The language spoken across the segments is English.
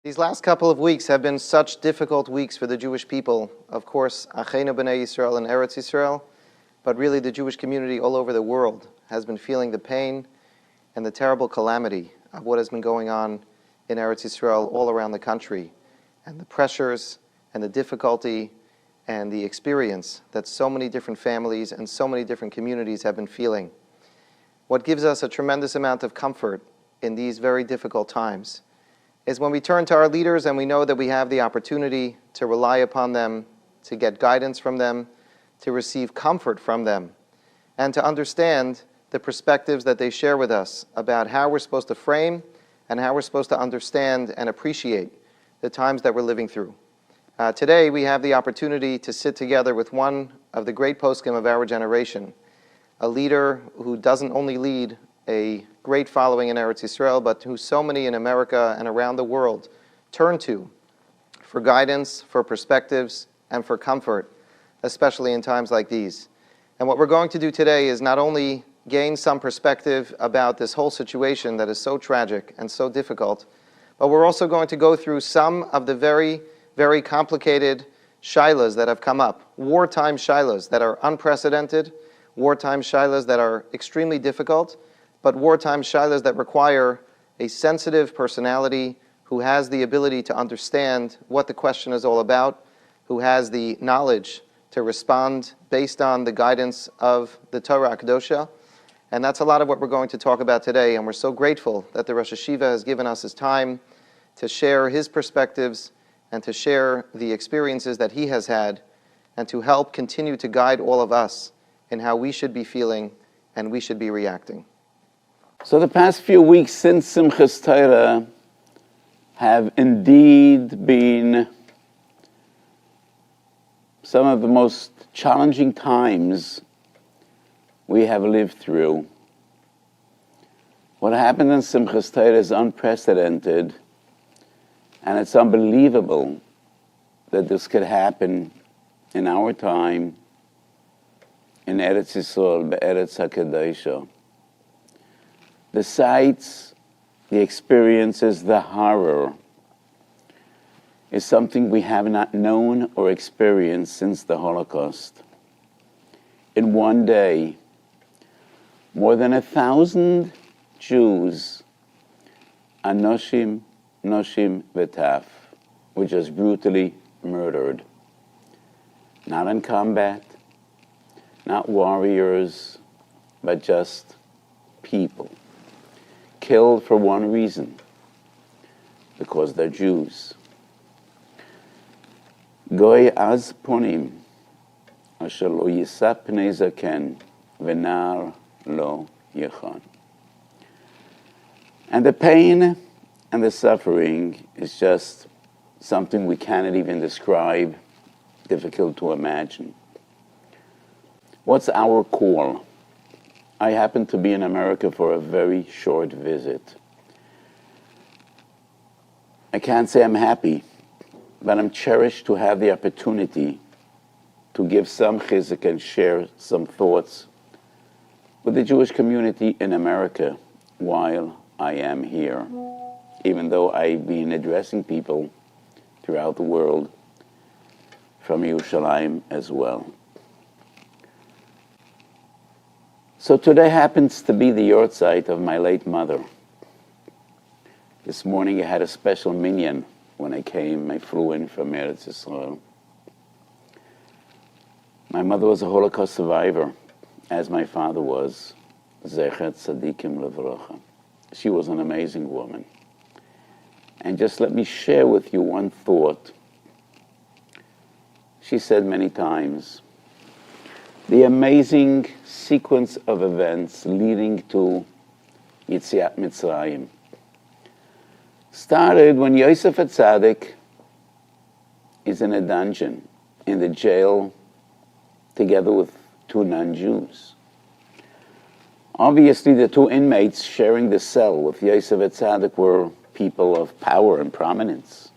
These last couple of weeks have been such difficult weeks for the Jewish people. Of course, Achenu B'nai Yisrael in Eretz Yisrael, but really the Jewish community all over the world has been feeling the pain and the terrible calamity of what has been going on in Eretz Yisrael all around the country, and the pressures and the difficulty and the experience that so many different families and so many different communities have been feeling. What gives us a tremendous amount of comfort in these very difficult times is when we turn to our leaders and we know that we have the opportunity to rely upon them, to get guidance from them, to receive comfort from them, and to understand the perspectives that they share with us about how we're supposed to frame and how we're supposed to understand and appreciate the times that we're living through. Today we have the opportunity to sit together with one of the great poskim of our generation, a leader who doesn't only lead a great following in Eretz Yisrael, but who so many in America and around the world turn to for guidance, for perspectives, and for comfort, especially in times like these. And what we're going to do today is not only gain some perspective about this whole situation that is so tragic and so difficult, but we're also going to go through some of the very, very complicated Shailos that have come up, wartime Shailos that are unprecedented, wartime Shailos that are extremely difficult, but wartime Shailos that require a sensitive personality who has the ability to understand what the question is all about, who has the knowledge to respond based on the guidance of the Torah Kedosha. And that's a lot of what we're going to talk about today, and we're so grateful that the Rosh Hashiva has given us his time to share his perspectives and to share the experiences that he has had, and to help continue to guide all of us in how we should be feeling and we should be reacting. So the past few weeks since Simchas Torah have indeed been some of the most challenging times we have lived through. What happened in Simchas Torah is unprecedented, and it's unbelievable that this could happen in our time in Eretz Yisrael, Be'eretz HaKadoshah. The sights, the experiences, the horror is something we have not known or experienced since the Holocaust. In one day, more than 1,000 Jews, Anoshim, Noshim, V'taf, were just brutally murdered. Not in combat, not warriors, but just people. Killed for one reason, because they're Jews. Goy az ponim, asher lo yisa pnei zaken, v'nar lo yechon. And the pain and the suffering is just something we cannot even describe, difficult to imagine. What's our call? I happened to be in America for a very short visit. I can't say I'm happy, but I'm cherished to have the opportunity to give some chizuk and share some thoughts with the Jewish community in America while I am here, even though I've been addressing people throughout the world from Yerushalayim as well. So today happens to be the yortzeit of my late mother. This morning I had a special minyan when I came. I flew in from Eretz Yisrael. My mother was a Holocaust survivor, as my father was. Zecher tzadikim levracha. She was an amazing woman. And just let me share with you one thought. She said many times, the amazing sequence of events leading to Yetziat Mitzrayim started when Yosef HaTzadik is in a dungeon, in the jail, together with two non-Jews. Obviously, the two inmates sharing the cell with Yosef HaTzadik were people of power and prominence.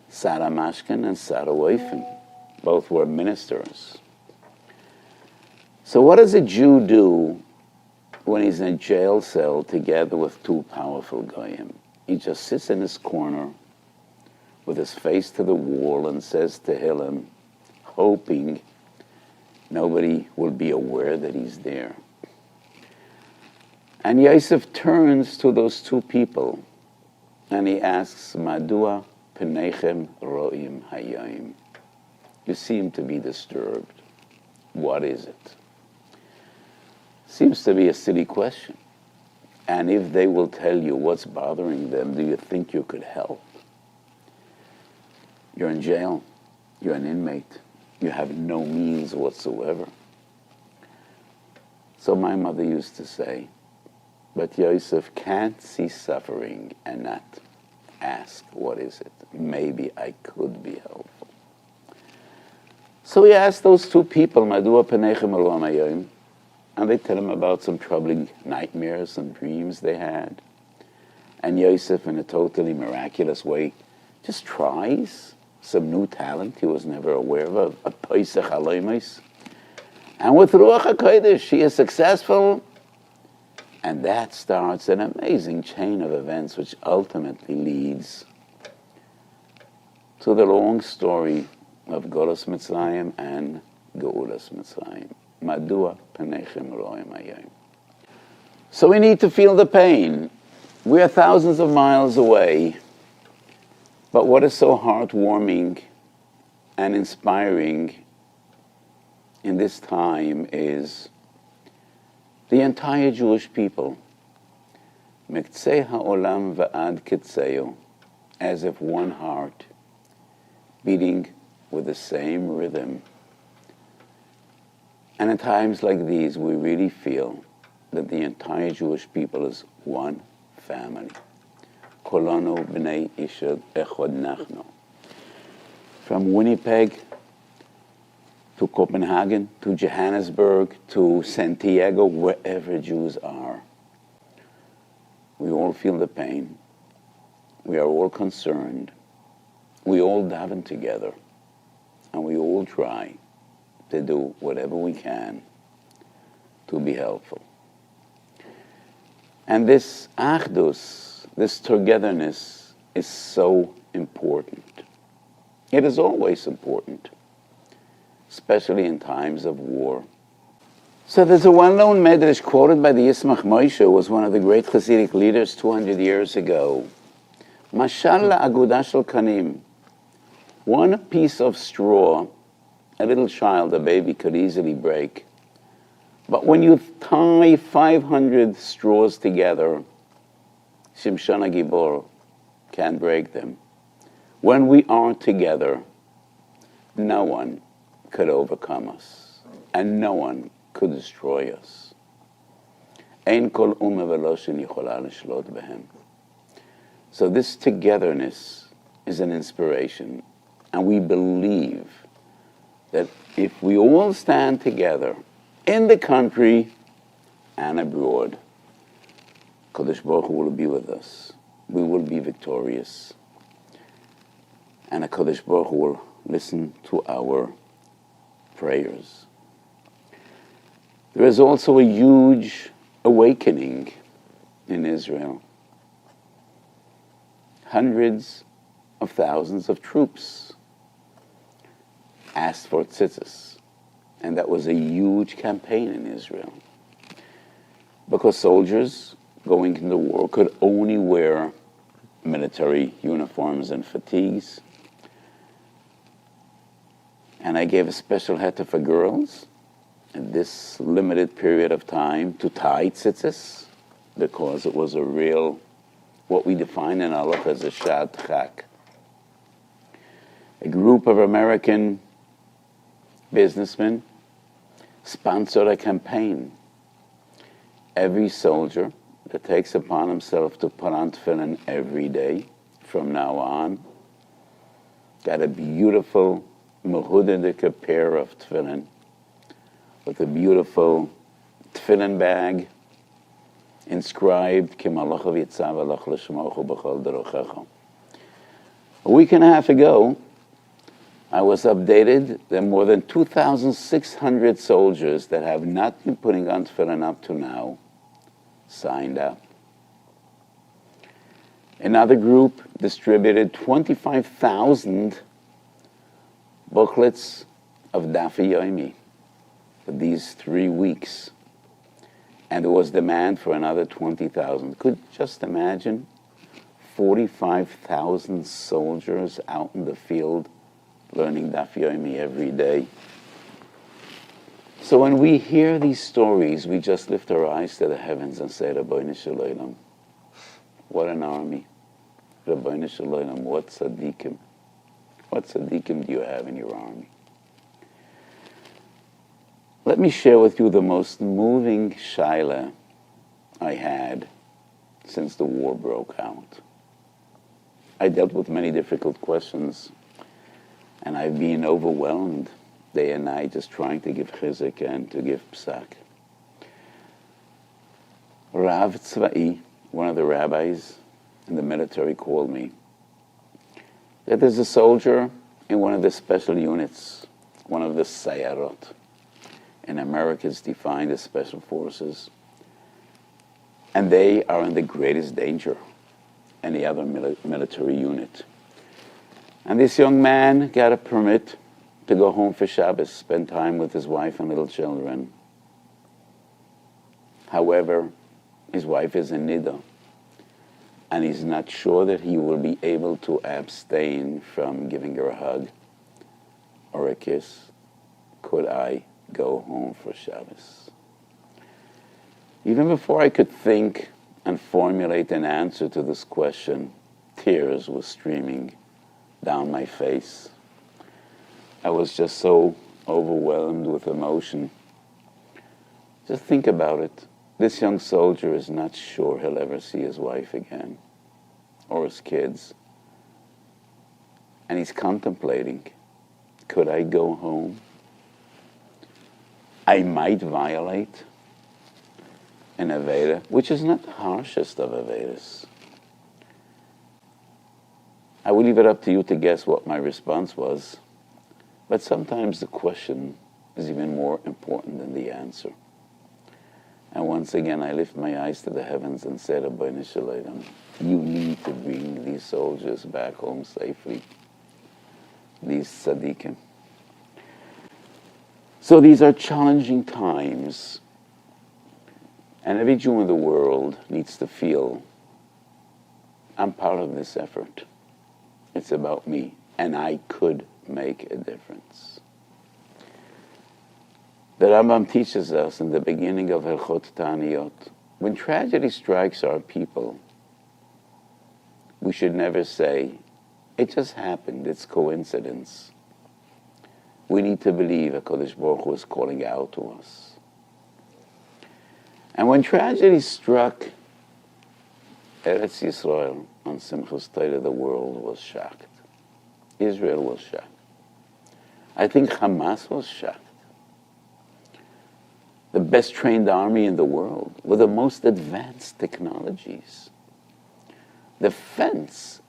Sarah Mashkin and Sarah Weifen, both were ministers. So what does a Jew do when he's in a jail cell together with two powerful goyim? He just sits in his corner with his face to the wall and says Tehillim, hoping nobody will be aware that he's there. And Yosef turns to those two people and he asks, Madua penechem ro'im hayom. You seem to be disturbed. What is it? Seems to be a silly question. And if they will tell you what's bothering them, do you think you could help? You're in jail. You're an inmate. You have no means whatsoever. So my mother used to say, but Yosef can't see suffering and not ask, what is it? Maybe I could be helpful. So he asked those two people, Madua penechem ro'im hayom, and they tell him about some troubling nightmares and dreams they had. And Yosef, in a totally miraculous way, just tries some new talent he was never aware of, a Pesach Aloymes. And with Ruach HaKodesh, she is successful. And that starts an amazing chain of events which ultimately leads to the long story of Golos Mitzrayim and Geulas Mitzrayim. Madua penechem ro'im hayom. So we need to feel the pain. We are thousands of miles away. But what is so heartwarming and inspiring in this time is the entire Jewish people, Miktzei ha'olam va'ad kitzeo, as if one heart, beating with the same rhythm. And at times like these, we really feel that the entire Jewish people is one family. Kolano b'nei ishad echad nachno. From Winnipeg to Copenhagen, to Johannesburg, to Santiago, wherever Jews are. We all feel the pain. We are all concerned. We all daven together. And we all try to do whatever we can to be helpful. And this achdus, this togetherness, is so important. It is always important, especially in times of war. So there's a well-known medrash quoted by the Yismach Moshe, who was one of the great Hasidic leaders 200 years ago. Mashal la'agudah shel kanim. One piece of straw, a little child, a baby, could easily break. But when you tie 500 straws together, Shimshon HaGibor can't break them. When we are together, no one could overcome us, and no one could destroy us. Ein kol umma v'lo shenichola l'shlot b'hem. So this togetherness is an inspiration, and we believe that if we all stand together in the country and abroad, Kadosh Baruch Hu will be with us. We will be victorious. And Kadosh Baruch Hu will listen to our prayers. There is also a huge awakening in Israel. Hundreds of thousands of troops asked for tzitzis. And that was a huge campaign in Israel. Because soldiers going into war could only wear military uniforms and fatigues. And I gave a special heter for girls in this limited period of time to tie tzitzis, because it was a real, what we define in Aleph as a shad chak. A group of American businessmen sponsored a campaign. Every soldier that takes upon himself to put on tefillin every day from now on got a beautiful mehudedike pair of tefillin with a beautiful tefillin bag inscribed Ki malach v'yitzav alach l'shmochu b'chol derochecha. A week and a half ago, I was updated. There are more than 2,600 soldiers that have not been putting on tefillin up to now signed up. Another group distributed 25,000 booklets of Daf Yomi for these 3 weeks. And there was demand for another 20,000. Could you just imagine 45,000 soldiers out in the field learning Daf Yomi every day? So when we hear these stories, we just lift our eyes to the heavens and say, Rabbi Shalom, what an army. Rabbi Shalom, what tzaddikim. What tzaddikim do you have in your army? Let me share with you the most moving shaila I had since the war broke out. I dealt with many difficult questions, and I've been overwhelmed day and night just trying to give chizuk and to give psak. Rav Tzva'i, one of the rabbis in the military, called me that there's a soldier in one of the special units, one of the sayarot. In America, it's defined as special forces. And they are in the greatest danger, any other military unit. And this young man got a permit to go home for Shabbos, spend time with his wife and little children. However, his wife is in Nida, and he's not sure that he will be able to abstain from giving her a hug or a kiss. Could I go home for Shabbos? Even before I could think and formulate an answer to this question, tears were streaming down my face. I was just so overwhelmed with emotion. Just think about it. This young soldier is not sure he'll ever see his wife again, or his kids. And he's contemplating, could I go home? I might violate an Aveda, which is not the harshest of Avedas. I will leave it up to you to guess what my response was, but sometimes the question is even more important than the answer. And once again, I lift my eyes to the heavens and say, Rabbi Shalom, you need to bring these soldiers back home safely, these tzaddikim. So these are challenging times, and every Jew in the world needs to feel, I'm part of this effort. It's about me, and I could make a difference. The Rambam teaches us in the beginning of Hilchot Ta'aniyot, when tragedy strikes our people, we should never say, it just happened, it's coincidence. We need to believe HaKadosh Baruch Hu is calling out to us. And when tragedy struck Eretz Yisrael on Simchas Torah, the world was shocked. Israel was shocked. I think Hamas was shocked. The best trained army in the world with the most advanced technologies. The fence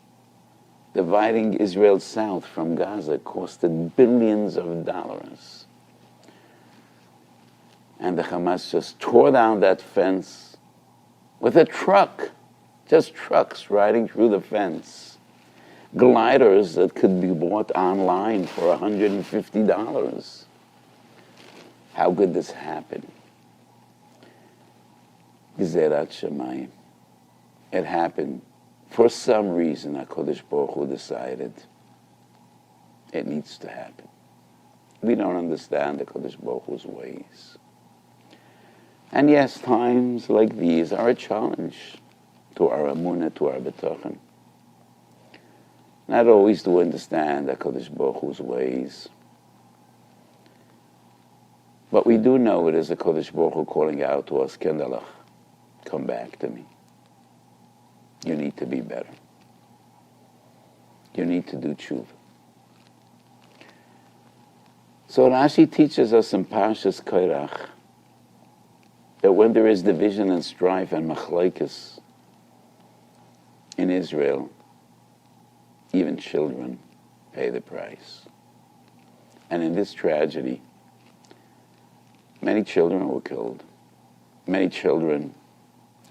dividing Israel south from Gaza costed billions of dollars. And the Hamas just tore down that fence with a truck, just trucks riding through the fence. Gliders that could be bought online for $150. How could this happen? Gezerat Shemayim. It happened. For some reason, HaKadosh Baruch Hu decided it needs to happen. We don't understand HaKadosh Baruch Hu's ways. And yes, times like these are a challenge to our emunah, to our bitachon. Not always do we understand HaKadosh Baruch Hu's ways. But we do know it is HaKadosh Baruch Hu calling out to us, Kendalach, come back to me. You need to be better. You need to do tshuva. So Rashi teaches us in Parshas Korach that when there is division and strife and machlokes in Israel, even children pay the price. And in this tragedy, many children were killed. Many children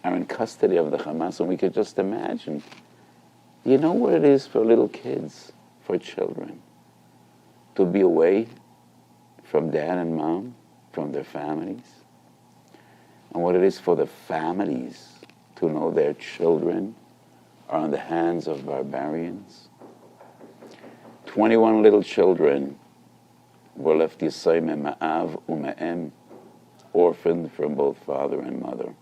are in custody of the Hamas, and we could just imagine You know what it is for little kids, for children, to be away from dad and mom, from their families? And what it is for the families to know their children are in the hands of barbarians? 21 little children were left Yisayim Ma'av U'Me'em, orphaned from both father and mother.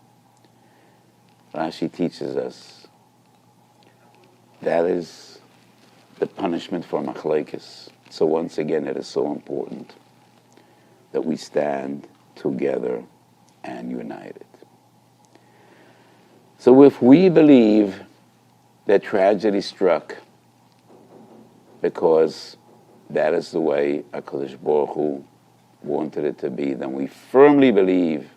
Rashi teaches us that is the punishment for machlekes. So once again, it is so important that we stand together and united. So if we believe that tragedy struck because that is the way HaKadosh Baruch Hu wanted it to be, then we firmly believe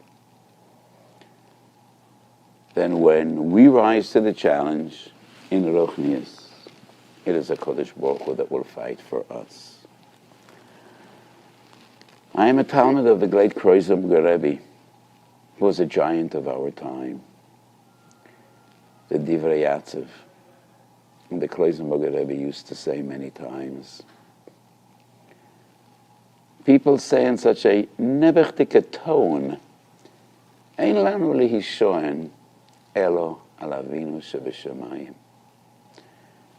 then when we rise to the challenge in Ruchnius, it is HaKadosh Baruch Hu that will fight for us. I am a Talmud of the great Kreuzim Rebbe, who was a giant of our time, the Divrei Yatziv. And the Kreuzim Rebbe used to say many times, people say in such a nebechtike tone, Ein lanu lihishoen elo al Avinu shebeshamayim.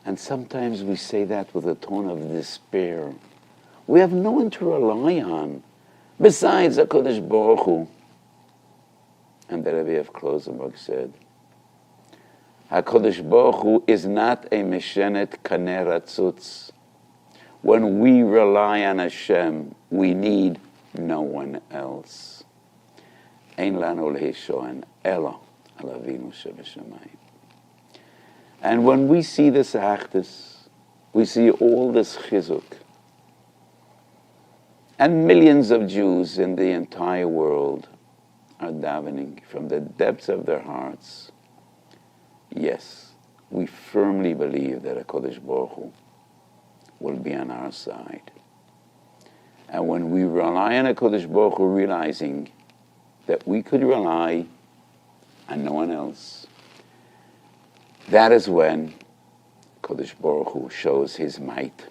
And sometimes we say that with a tone of despair. We have no one to rely on besides HaKadosh Baruch Hu. And the Rebbe of Klosenberg said, HaKadosh Baruch Hu is not a meshenet kaneh ratzutz. When we rely on Hashem, we need no one else. Ein lanu lehishoen elo al Avinu shebeshamayim. And when we see this achdus, we see all this chizuk, and millions of Jews in the entire world are davening from the depths of their hearts. Yes, we firmly believe that HaKadosh Baruch Hu will be on our side. And when we rely on HaKadosh Baruch Hu, realizing that we could rely on no one else, that is when HaKadosh Baruch Hu shows His might.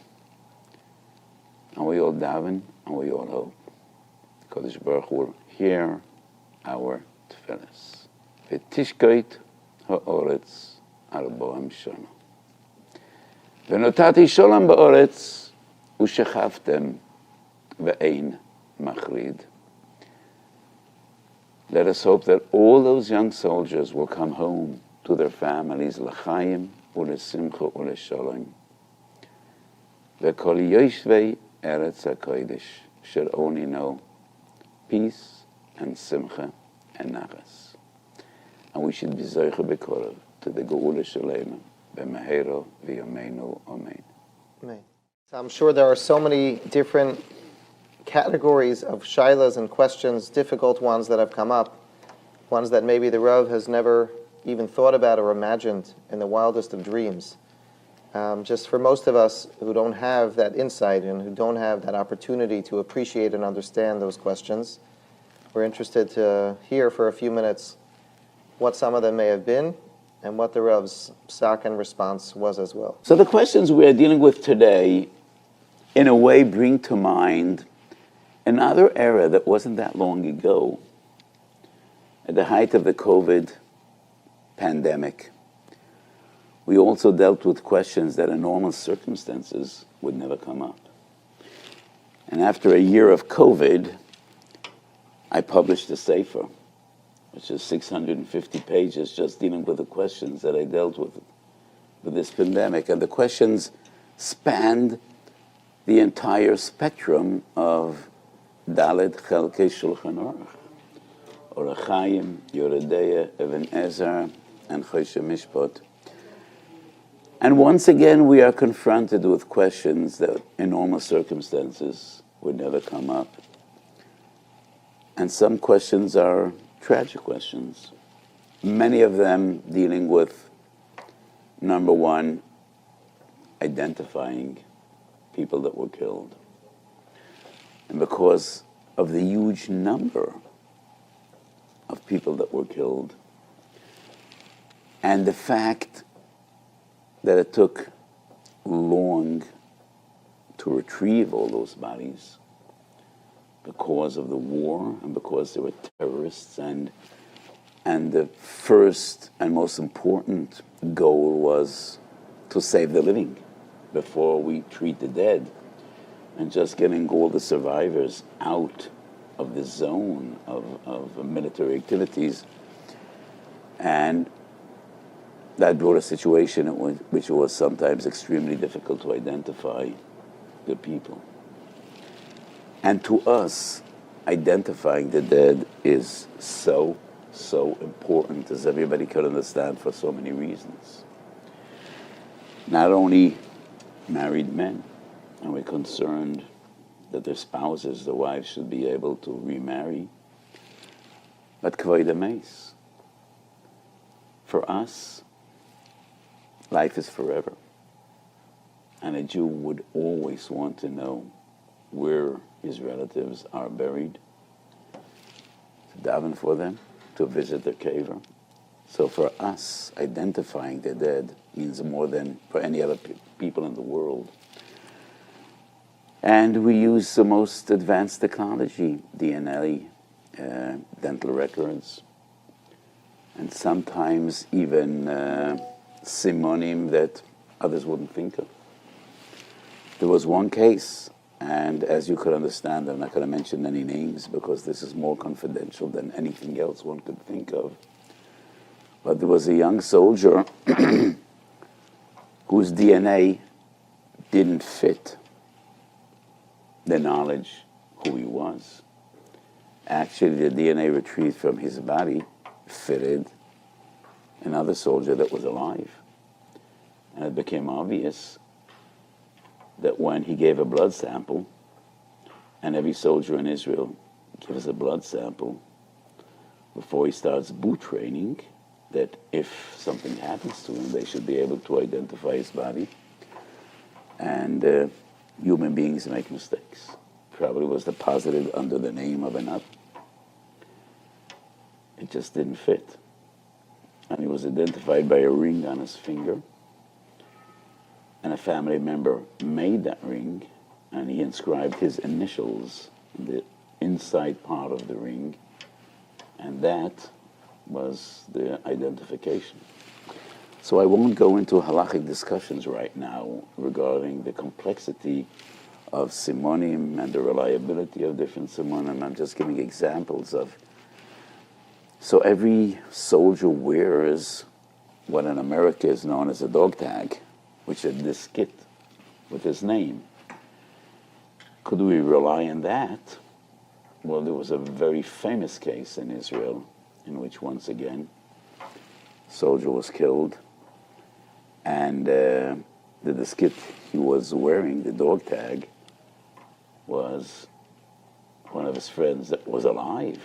And we all daven, and we all hope HaKadosh Baruch Hu will hear our tefillas. V'tishkoit ha'oretz al bo'am shana. V'notati sholem ba'oretz u'shechavtem ve'ein machrid. Let us hope that all those young soldiers will come home to their families, l'chaim u'lesimcha u'leshalom. Ve'kol yoshvei eretz ha'kodesh should only know peace and simcha and nachas. And we should be zeicha b'korav to the geula shalema b'mehero v'yomeinu amen. Amen. So I'm sure there are so many different categories of shailos and questions, difficult ones that have come up, ones that maybe the Rav has never even thought about or imagined in the wildest of dreams. Just for most of us who don't have that insight and who don't have that opportunity to appreciate and understand those questions, we're interested to hear for a few minutes what some of them may have been and what the Rav's psak and response was as well. So the questions we are dealing with today, in a way, bring to mind another era that wasn't that long ago. At the height of the COVID pandemic, we also dealt with questions that in normal circumstances would never come up. And after a year of COVID, I published a sefer, which is 650 pages, just dealing with the questions that I dealt with this pandemic. And the questions spanned the entire spectrum of Dalet Chelkei Shulchan Aruch, Orach Chaim, Yoredeya, Even Ezer, and Choshe Mishpat. And once again, we are confronted with questions that in normal circumstances would never come up. And some questions are tragic questions. Many of them dealing with, number one, identifying people that were killed. And because of the huge number of people that were killed, and the fact that it took long to retrieve all those bodies because of the war and because there were terrorists, and the first and most important goal was to save the living before we treat the dead, and just getting all the survivors out of the zone of military activities. And that brought a situation in which it was sometimes extremely difficult to identify the people. And to us, identifying the dead is so important, as everybody could understand, for so many reasons. Not only married men, and we're concerned that their spouses, their wives, should be able to remarry, but kavod hameis. For us, life is forever. And a Jew would always want to know where his relatives are buried, to daven for them, to visit their kever. So for us, identifying the dead means more than for any other people in the world. And we use the most advanced technology, DNA, dental records, and sometimes even simonim that others wouldn't think of. There was one case, and as you could understand, I'm not going to mention any names because this is more confidential than anything else one could think of. But there was a young soldier whose DNA didn't fit the knowledge who he was. Actually, the DNA retrieved from his body fitted another soldier that was alive. And it became obvious that when he gave a blood sample, and every soldier in Israel gives a blood sample before he starts boot training, that if something happens to him, they should be able to identify his body. And human beings make mistakes. Probably was deposited under the name of another. It just didn't fit. And he was identified by a ring on his finger. And a family member made that ring, and he inscribed his initials in the inside part of the ring, and that was the identification. So I won't go into halachic discussions right now regarding the complexity of simonim and the reliability of different simonim. I'm just giving examples of. So every soldier wears what in America is known as a dog tag, which is a diskit with his name. Could we rely on that? Well, there was a very famous case in Israel in which, once again, a soldier was killed, and the diskit he was wearing, the dog tag, was one of his friends that was alive.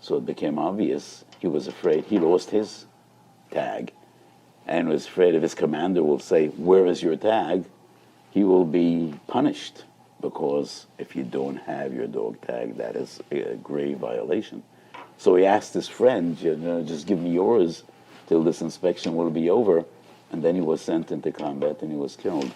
So it became obvious he was afraid. He lost his tag and was afraid if his commander will say, "Where is your tag?" he will be punished, because if you don't have your dog tag, that is a grave violation. So he asked his friend, just give me yours till this inspection will be over. And then he was sent into combat and he was killed.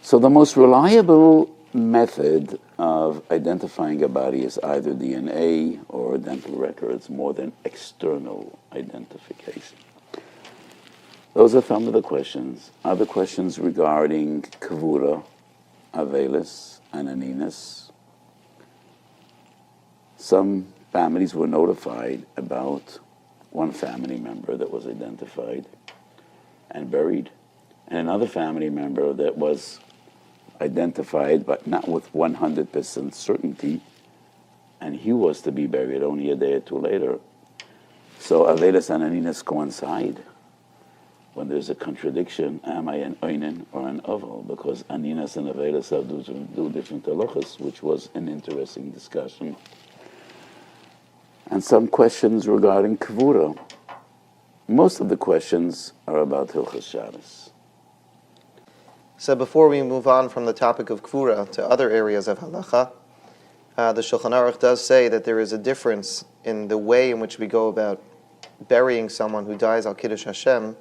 So the most reliable method of identifying a body is either DNA or dental records, more than external identification. Those are some of the questions. Other questions regarding kavura, avelis, and aninas. Some families were notified about one family member that was identified and buried, and another family member that was identified but not with 100% certainty, and he was to be buried only a day or two later. So avelis and aninas coincide when there's a contradiction. Am I an oinen or an oval? Because aninas and avelis do different halachas, which was an interesting discussion. And some questions regarding kavura. Most of the questions are about hilchos Shabbos. So before we move on from the topic of kavura to other areas of halacha, the Shulchan Aruch does say that there is a difference in the way in which we go about burying someone who dies al Kiddush Hashem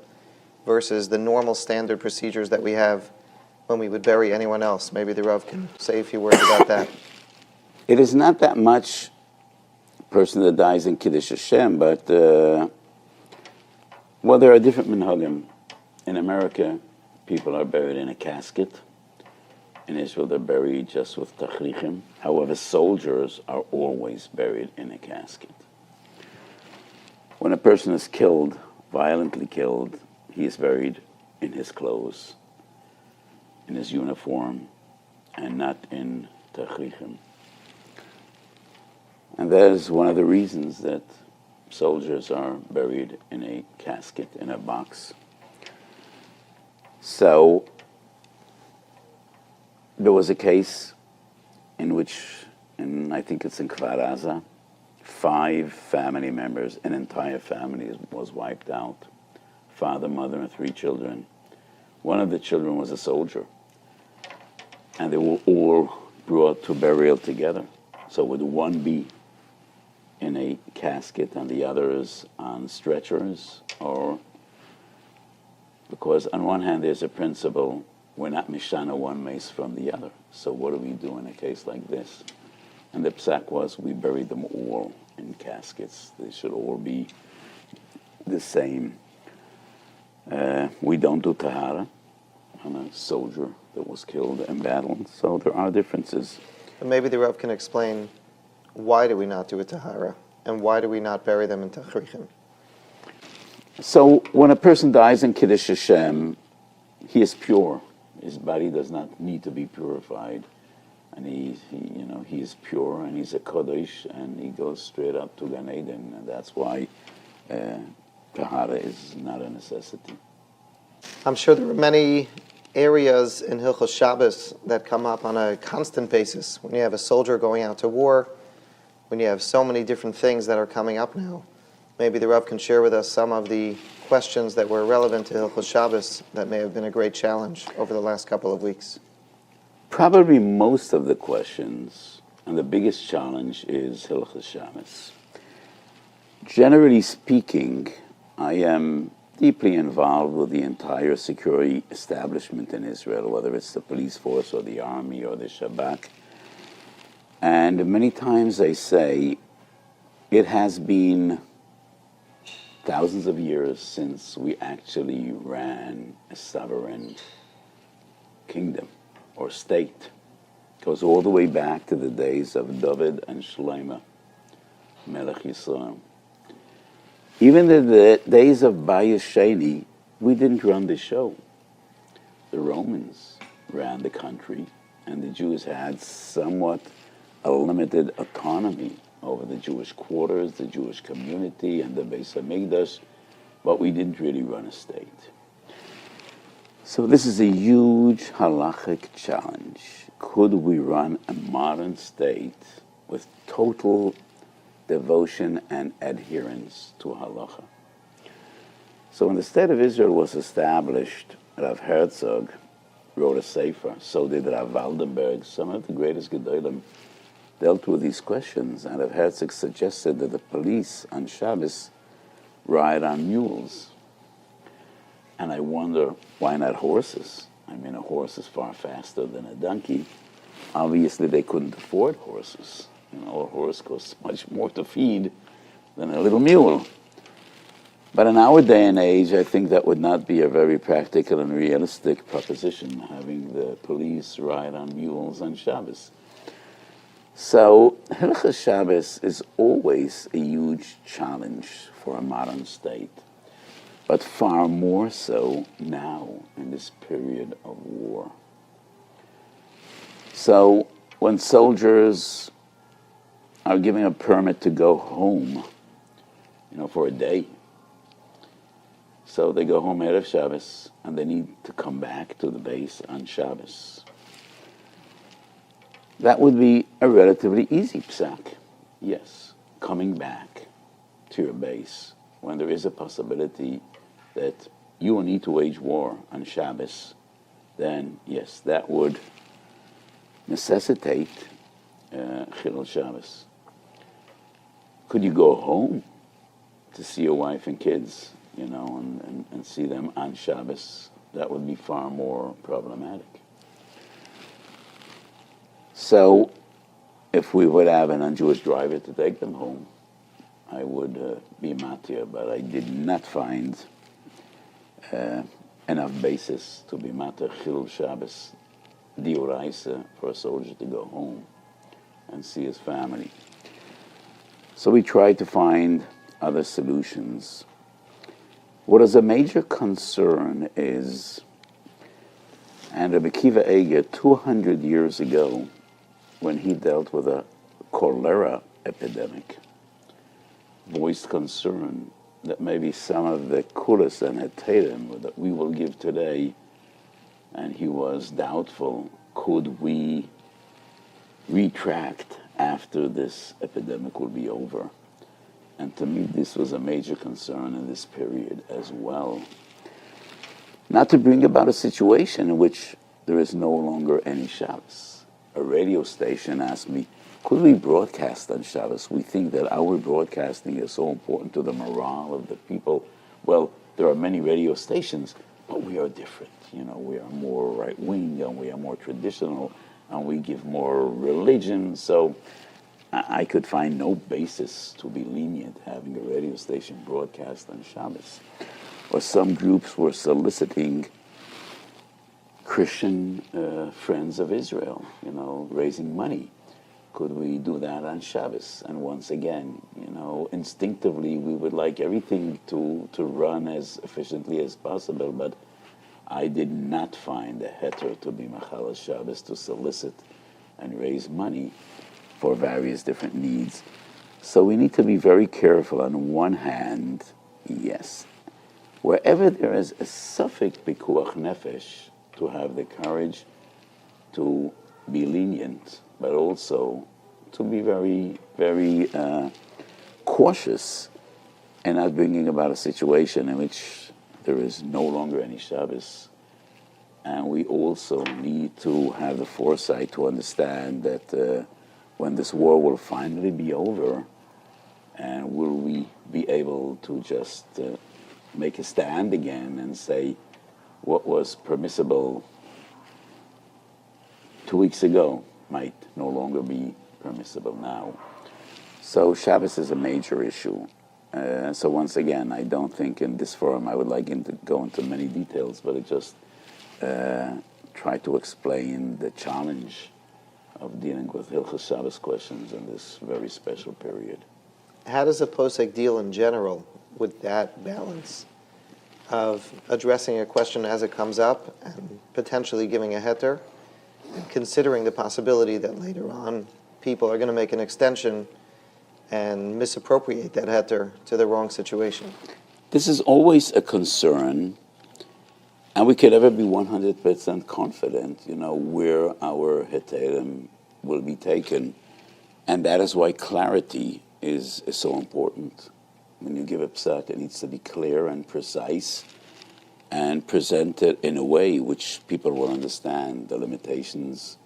versus the normal standard procedures that we have when we would bury anyone else? Maybe the Rav can say a few words about that. It is not that much a person that dies in Kiddush Hashem, but well, there are different minhagim. In America, people are buried in a casket. In Israel, they're buried just with tachrichim. However, soldiers are always buried in a casket. When a person is killed, violently killed, he is buried in his clothes, in his uniform, and not in tachrichim. And that is one of the reasons that soldiers are buried in a casket, in a box. So, there was a case in which, I think it's in Kfar Aza, 5 family members, an entire family was wiped out. Father, mother, and 3 children. One of the children was a soldier. And they were all brought to burial together. So would one be in a casket and the others on stretchers? Or, because on one hand there's a principle, we're not mishana one mace from the other. So what do we do in a case like this? And the psak was, we buried them all in caskets. They should all be the same. We don't do tahara on a soldier that was killed in battle. So there are differences. And maybe the Rav can explain, why do we not do a tahara? And why do we not bury them in tachrichim? So when a person dies in Kiddush Hashem, he is pure. His body does not need to be purified. And he is pure, and he's a Kodesh, and he goes straight up to Gan Eden. And that's why Tahara is not a necessity. I'm sure there are many areas in Hilchos Shabbos that come up on a constant basis. When you have a soldier going out to war, when you have so many different things that are coming up now, maybe the Rav can share with us some of the questions that were relevant to Hilchos Shabbos that may have been a great challenge over the last couple of weeks. Probably most of the questions, and the biggest challenge is Hilchos Shabbos. Generally speaking, I am deeply involved with the entire security establishment in Israel, whether it's the police force or the army or the Shabak. And many times I say, it has been thousands of years since we actually ran a sovereign kingdom or state. It goes all the way back to the days of David and Shlomo, Melech Yisrael. Even in the days of Bayis Sheni, we didn't run the show. The Romans ran the country, and the Jews had somewhat a limited autonomy over the Jewish quarters, the Jewish community, and the Beis HaMikdash, but we didn't really run a state. So this is a huge halachic challenge. Could we run a modern state with total devotion and adherence to halacha? So when the state of Israel was established, Rav Herzog wrote a sefer, so did Rav Waldenberg. Some of the greatest gedolim dealt with these questions, and Rav Herzog suggested that the police on Shabbos ride on mules. And I wonder, why not horses? I mean, a horse is far faster than a donkey. Obviously, they couldn't afford horses. A horse costs much more to feed than a little mule. But in our day and age, I think that would not be a very practical and realistic proposition, having the police ride on mules on Shabbos. So, Hilchos Shabbos is always a huge challenge for a modern state, but far more so now in this period of war. So, when soldiers are given a permit to go home, for a day, so they go home Erev Shabbos, and they need to come back to the base on Shabbos. That would be a relatively easy psak. Yes, coming back to your base when there is a possibility that you will need to wage war on Shabbos, then yes, that would necessitate Chilul Shabbos. Could you go home to see your wife and kids and see them on Shabbos. That would be far more problematic. So, if we would have an un-Jewish driver to take them home, I would be matir, but I did not find enough basis to be matir chilul Shabbos dioraisa for a soldier to go home and see his family. So we tried to find other solutions. What is a major concern is, and Rabbi Kiva Eger 200 years ago, when he dealt with a cholera epidemic, voiced concern that maybe some of the kulas and heterim that we will give today, and he was doubtful, could we retract after this epidemic will be over? And to me, this was a major concern in this period as well. Not to bring about a situation in which there is no longer any Shabbos. A radio station asked me, could we broadcast on Shabbos? We think that our broadcasting is so important to the morale of the people. Well, there are many radio stations, but we are different. We are more right-wing, and we are more traditional, and we give more religion. So I could find no basis to be lenient having a radio station broadcast on Shabbos. Or some groups were soliciting Christian friends of Israel, raising money. Could we do that on Shabbos? And once again, instinctively we would like everything to run as efficiently as possible, but I did not find a heter to be Machal Shabbos to solicit and raise money for various different needs. So we need to be very careful. On one hand, yes, wherever there is a suffix pikuach nefesh, to have the courage to be lenient, but also to be very, very cautious and not bringing about a situation in which there is no longer any Shabbos. And we also need to have the foresight to understand that when this war will finally be over, and will we be able to just make a stand again and say what was permissible 2 weeks ago might no longer be permissible now. So Shabbos is a major issue. So once again, I don't think in this forum I would like him to go into many details, but I just try to explain the challenge of dealing with Hilchos Shabbos questions in this very special period. How does a posek deal in general with that balance of addressing a question as it comes up and potentially giving a heter, and considering the possibility that later on people are going to make an extension and misappropriate that heter to the wrong situation? This is always a concern, and we can never be 100% confident, where our heterim will be taken. And that is why clarity is so important. When you give a psak, it needs to be clear and precise and presented in a way which people will understand the limitations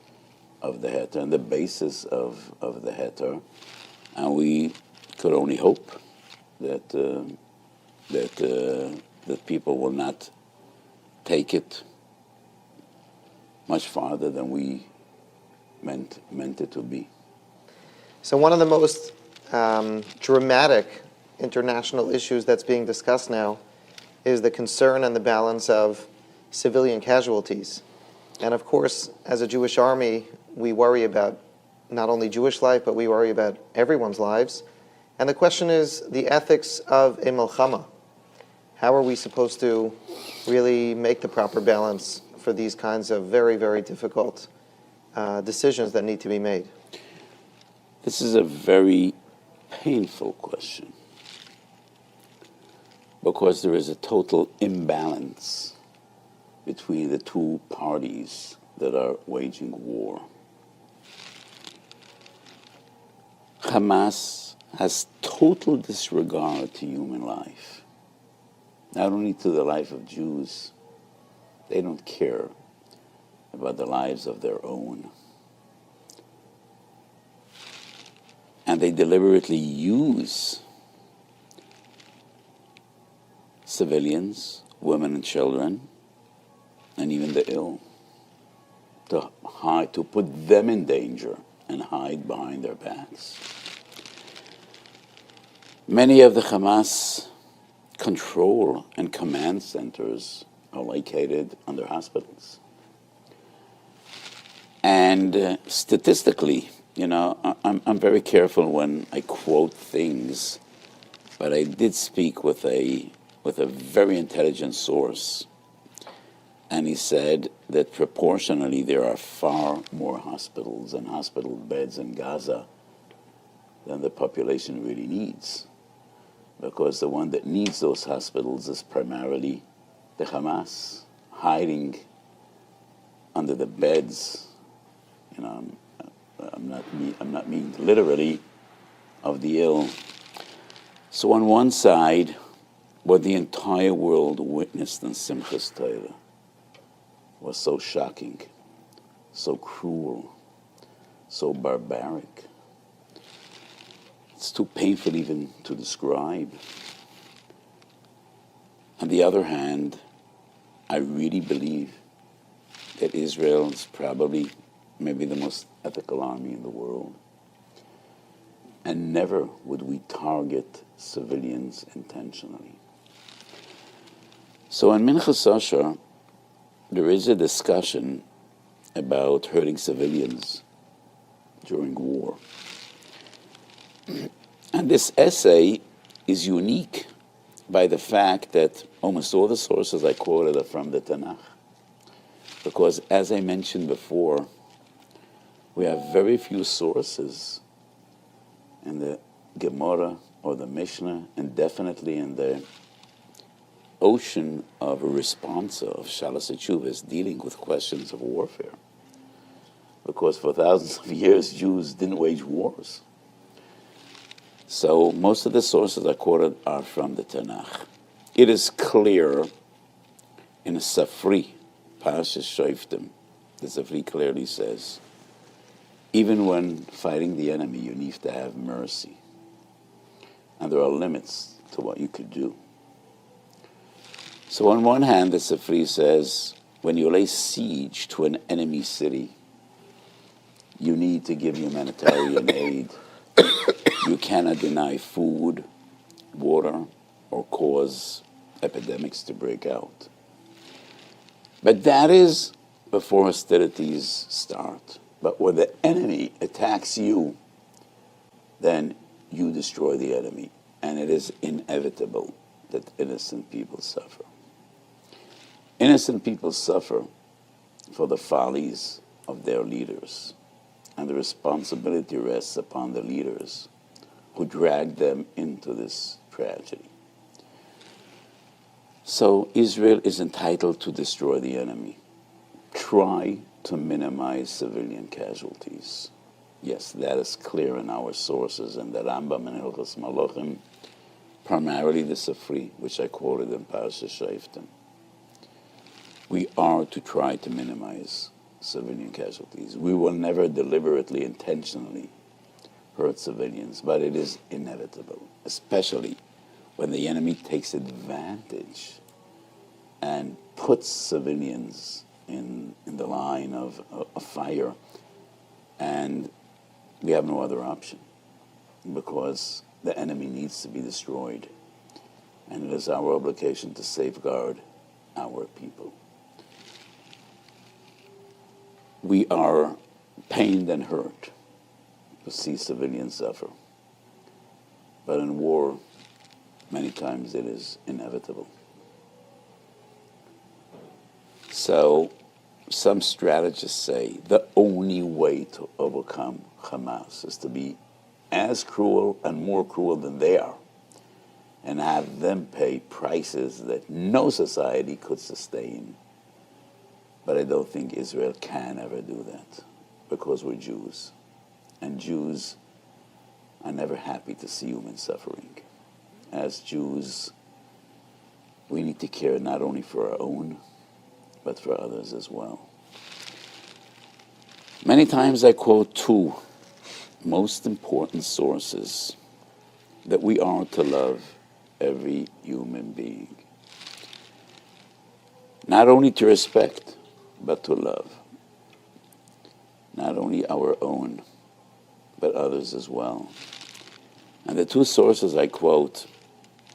of the heter and the basis of the heter. And we could only hope that that people will not take it much farther than we meant it to be. So one of the most dramatic international issues that's being discussed now is the concern and the balance of civilian casualties. And of course, as a Jewish army, we worry about not only Jewish life, but we worry about everyone's lives. And the question is the ethics of a milchama. How are we supposed to really make the proper balance for these kinds of very, very difficult decisions that need to be made? This is a very painful question, because there is a total imbalance between the two parties that are waging war. Hamas has total disregard to human life, not only to the life of Jews. They don't care about the lives of their own. And they deliberately use civilians, women and children, and even the ill, to put them in danger and hide behind their backs. Many of the Hamas control and command centers are located under hospitals. And statistically, I'm very careful when I quote things, but I did speak with a very intelligent source, and he said that proportionally there are far more hospitals and hospital beds in Gaza than the population really needs, because the one that needs those hospitals is primarily the Hamas, hiding under the beds. I'm not meaning literally of the ill. So on one side, what the entire world witnessed in Simchas Torah was so shocking, so cruel, so barbaric. It's too painful even to describe. On the other hand, I really believe that Israel is probably maybe the most ethical army in the world. And never would we target civilians intentionally. So in Minchas Asher, there is a discussion about hurting civilians during war. And this essay is unique by the fact that almost all the sources I quoted are from the Tanakh. Because as I mentioned before, we have very few sources in the Gemara or the Mishnah, and definitely in the ocean of a responsa of Shalos Tshuvos dealing with questions of warfare. Because for thousands of years, Jews didn't wage wars. So most of the sources I quoted are from the Tanakh. It is clear in a Safri, Parashas Shoftim, the Safri clearly says, even when fighting the enemy, you need to have mercy. And there are limits to what you could do. So on one hand, the Safri says, when you lay siege to an enemy city, you need to give humanitarian aid. You cannot deny food, water, or cause epidemics to break out. But that is before hostilities start. But when the enemy attacks you, then you destroy the enemy. And it is inevitable that innocent people suffer. Innocent people suffer for the follies of their leaders. And the responsibility rests upon the leaders who dragged them into this tragedy. So Israel is entitled to destroy the enemy. Try to minimize civilian casualties. Yes, that is clear in our sources, and the Rambam and Hilchos Malachim, primarily the Safri, which I quoted in Parashas Shoftim. We are to try to minimize civilian casualties. We will never deliberately, intentionally hurt civilians, but it is inevitable, especially when the enemy takes advantage and puts civilians in the line of fire, and we have no other option because the enemy needs to be destroyed, and it is our obligation to safeguard our people. We are pained and hurt to see civilians suffer, but in war, many times it is inevitable. So some strategists say the only way to overcome Hamas is to be as cruel and more cruel than they are, and have them pay prices that no society could sustain. But I don't think Israel can ever do that, because we're Jews. And Jews are never happy to see human suffering. As Jews, we need to care not only for our own, but for others as well. Many times I quote two most important sources that we are to love every human being. Not only to respect, but to love. Not only our own, but others as well. And the two sources I quote,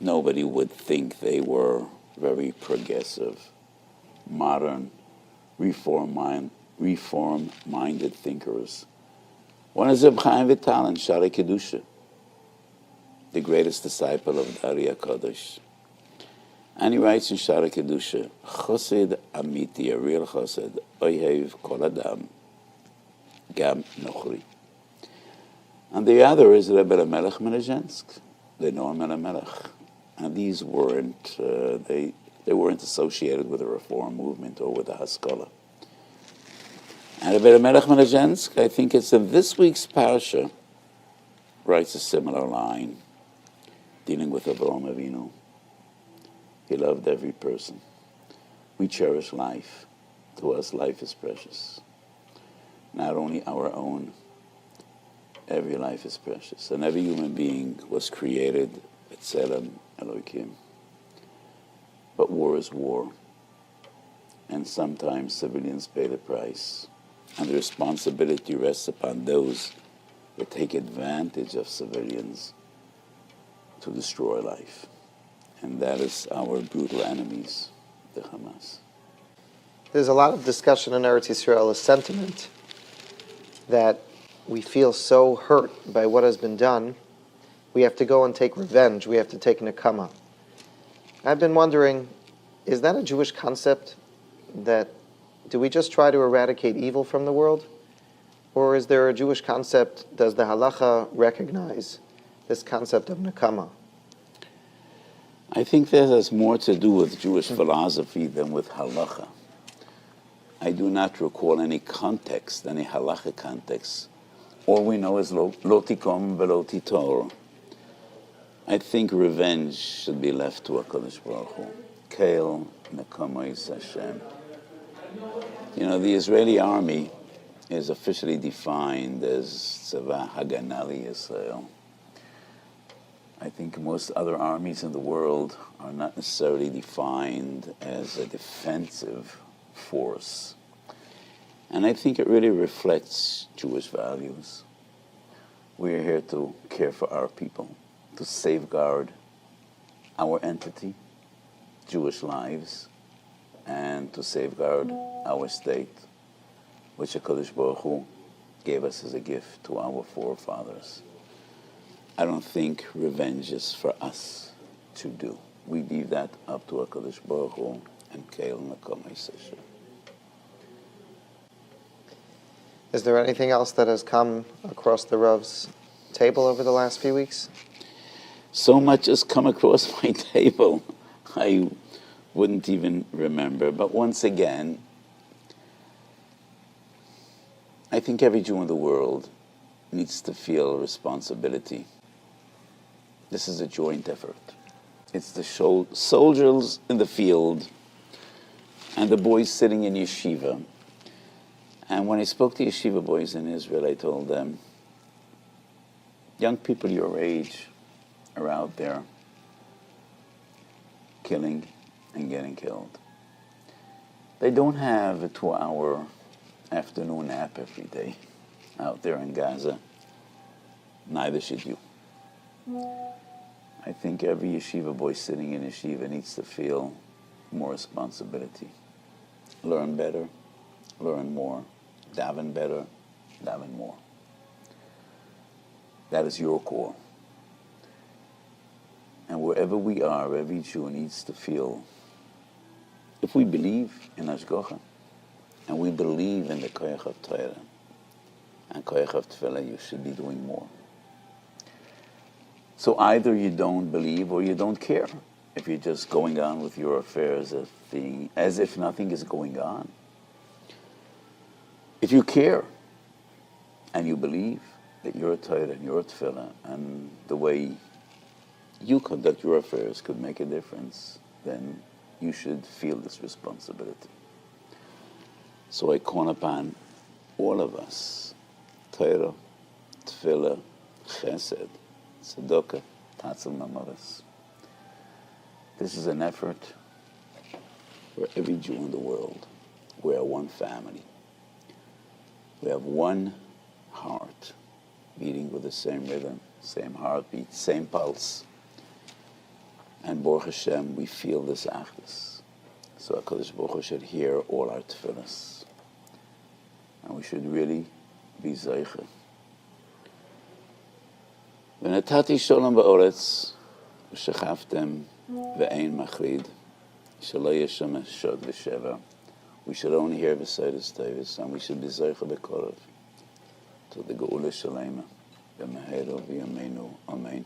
nobody would think they were very progressive, modern, reform-minded thinkers. One is Reb Chaim Vital in Shari Kedusha, the greatest disciple of Dari HaKadosh. And he writes in Shari Kedusha, Chosid Amiti, a real Chosid, Oyev Kol Adam, Gam Nochri. And the other is Rebbe Melech Menezhensk, the Noam Melech. And these weren't, they weren't associated with the Reform movement or with the Haskalah. And Rebbe Melech Menezhensk, I think it's in this week's parasha, writes a similar line, dealing with Avraham Avinu. He loved every person. We cherish life. To us, life is precious. Not only our own, every life is precious. And every human being was created B'Tselem Elokim. But war is war. And sometimes civilians pay the price. And the responsibility rests upon those that take advantage of civilians to destroy life. And that is our brutal enemies, the Hamas. There's a lot of discussion in Eretz Yisrael, a sentiment that we feel so hurt by what has been done, we have to go and take revenge, we have to take nekama. I've been wondering, is that a Jewish concept? That do we just try to eradicate evil from the world? Or is there a Jewish concept, does the halacha recognize this concept of nekama? I think that has more to do with Jewish philosophy than with halacha. I do not recall any context, any halacha context. All we know is lo tikom velo titor. I think revenge should be left to HaKadosh Baruch Hu. Keil nekamois Hashem. You know, the Israeli army is officially defined as Tzava Hagana Yisrael. I think most other armies in the world are not necessarily defined as a defensive force. And I think it really reflects Jewish values. We are here to care for our people, to safeguard our entity, Jewish lives, and to safeguard our state, which HaKadosh Baruch Hu gave us as a gift to our forefathers. I don't think revenge is for us to do. We leave that up to HaKadosh Baruch Hu and Keil Nakamei Sesha. Is there anything else that has come across the Rav's table over the last few weeks? So much has come across my table, I wouldn't even remember. But once again, I think every Jew in the world needs to feel responsibility. This is a joint effort. It's the soldiers in the field and the boys sitting in yeshiva. And when I spoke to yeshiva boys in Israel, I told them, young people your age are out there killing and getting killed. They don't have a 2-hour afternoon nap every day out there in Gaza. Neither should you. I think every yeshiva boy sitting in yeshiva needs to feel more responsibility. Learn better, learn more. Daven better, daven more. That is your core. And wherever we are, every Jew needs to feel, if we believe in Hashgacha, and we believe in the koyach of Torah and koyach of Tefillah, you should be doing more. So either you don't believe or you don't care. If you're just going on with your affairs as if nothing is going on. If you care and you believe that your Torah and your Tefillah and the way you conduct your affairs could make a difference, then you should feel this responsibility. So I call upon all of us, Torah, Tefillah, Chesed, Tzedakah, Tatzil Mamaris. This is an effort for every Jew in the world. We are one family. We have one heart, beating with the same rhythm, same heartbeat, same pulse. And Baruch Hashem, we feel this achdus. So HaKadosh Baruch Hu should hear all our tefillas. And we should really be zeicher. ונתתי שולם באורץ, ושכבתם ואין מחריד, שלא יהיה שם שוד ושבר. We should only hear V'Seidas Tevis, and we should be zeicher b'korov. To the Geula Shalema, v'meheru v'yameinu, Amen.